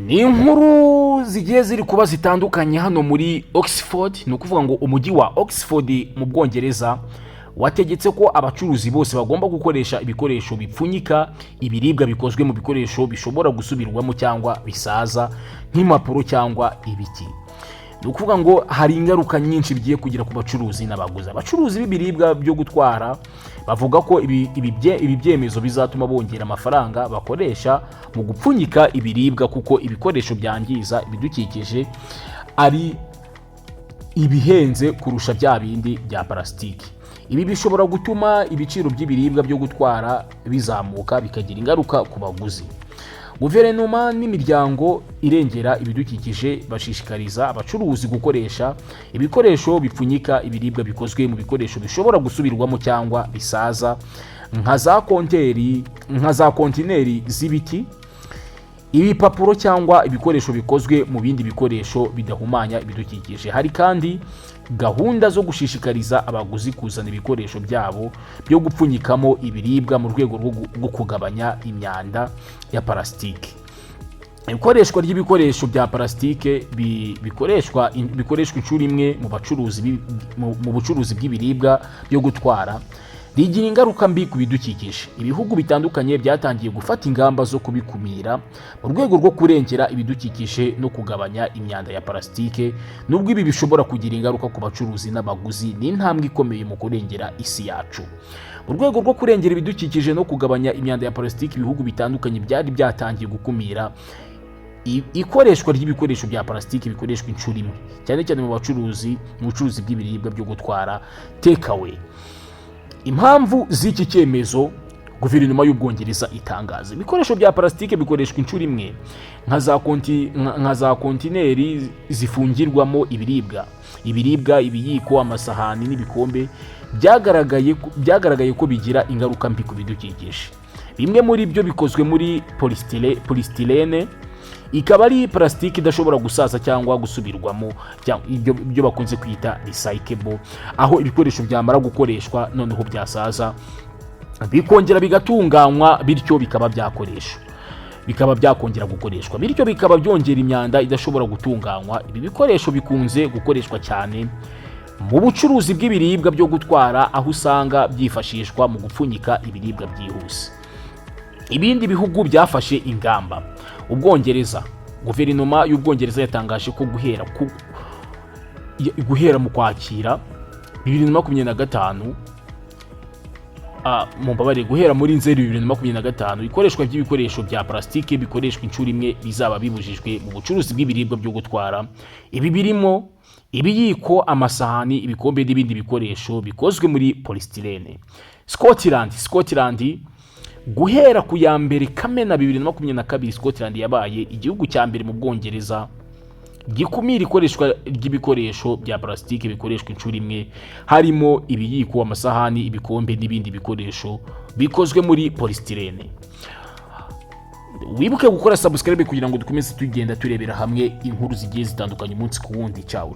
ni inkuru zigiye ziri kuba zitandukanye hano muri Oxford. Ni ukuvuga ngo umujyi wa Oxford mu Bwongereza wategetse ko abacuruzi bose bagomba gukoresha ibikoresho bipfunyika ibiribwa bikozwe mu bikoresho bishobora gusubirwamo cyangwa bisaza nk'impapuro cyangwa ibiti. Ni ukuvuga ngo hari ingaruka nyinshi bigiye kugira ku bacuruzi n'abaguzi. Abacuruzi b'ibiribwa byo gutwara bavuga ko ibi byemezo bizatuma bongera amafaranga bakoresha mu gupfunyika ibiribwa, kuko ibikoresho byangiza ibidukikije ari ibihenze kurusha bya bindi bya plastique. Ibi bishobora gutuma ibiciro by'ibiribwa byo gutwara bizamuka, bikagira ingaruka ku baguzi. Guverinoma n'imiryango irengera ibidukikije bashishikariza abacuruzi gukoresha ibikoresho bipfunyika ibiribwa bikozwe mu bikoresho bishobora gusubirwamo cyangwa bisaza nka za kontineri z'ibiti, ibipapuro cyangwa ibikoresho bikozwe mu bindi bikoresho bidahumanya ibidukikije. Hari kandi gahunda zo gushishikariza abaguzi kuzana ibikoresho byabo byo gupfunyikamo ibiribwa mu rwego rwo kugabanya imyanda ya plastique. Ikoreshwa ry'ibikoresho bya plastique bikoreshwa inshuro imwe mu bucuruzi bw'ibiribwa byo gutwara rigira ingaruka mbi ku bidukikije. Ibihugu bitandukanye byatangiye gufata ingamba zo kubikumira mu rwego rwo kurengera ibidukikije no kugabanya imyanda ya plastique. Nubwo ibi bishobora kugira ingaruka ku bacuruzi n'abaguzi, ni intambwe ikomeye mu kurengera isi yacu. Mu rwego rwo kurengera ibidukikije no kugabanya imyanda ya plastique, ibihugu bitandukanye byari byatangiye gukumira ikoreshwa ry'ibikoresho bya plastique bikoreshwa inshuro imwe, cyane cyane mu bucuruzi bw'ibiribwa byo gutwara take away. Impamvu z'iki cyemezo guverinoma y'Ubwongereza itangaza: ibikoresho bya plastique bikoreshwa inshuro imwe nka za kontineri zifungirwamo ibiribwa, ibiyiko, amasahani n'ibikombe byagaragaye ko bigira ingaruka mbi ku bidukikije. Bimwe muri byo bikozwe muri polystyrene, ikaba ari plastique idashobora gusaza cyangwa gusubirwamo, ibyo bakunze kwita recyclable, aho ibikoresho byamara gukoreshwa noneho byasaza bikongera bigatunganywa, bityo bikaba byakongera gukoreshwa, bityo bikaba byongera imyanda idashobora gutunganywa. Ibi bikoresho bikunze gukoreshwa cyane mu bucuruzi bw'ibiribwa byo gutwara, aho usanga byifashishwa mu gupfunyika ibiribwa byihuse. Ibindi bihugu byafashe ingamba. Guverinoma y'Ubwongereza yatangaje ko guhera mu Kwakira 2025, guhera muri Nzeri 2025, ikoreshwa ry'ibikoresho bya plastique bikoreshwa inshuro imwe bizaba bibujijwe mu bucuruzi bw'ibiribwa byo gutwara. Ibi birimo ibiyiko, amasahani, ibikombe n'ibindi bikoresho bikozwe muri polystyrene. Scotland, guhera ku ya mbere Kamena 2022, Scotland yabaye igihugu cya mbere mu Bwongereza gikumira ikoreshwa ry'ibikoresho bya plastique bikoreshwa inshuro imwe, harimo ibiyiko, amasahani, ibikombe n'ibindi bikoresho bikozwe muri polystyrene. Wibuke gukora subscribe kugira ngo dukomeze tugenda turebera hamwe inkuru zigiye zitandukanye umunsi ku wundi. Ciao.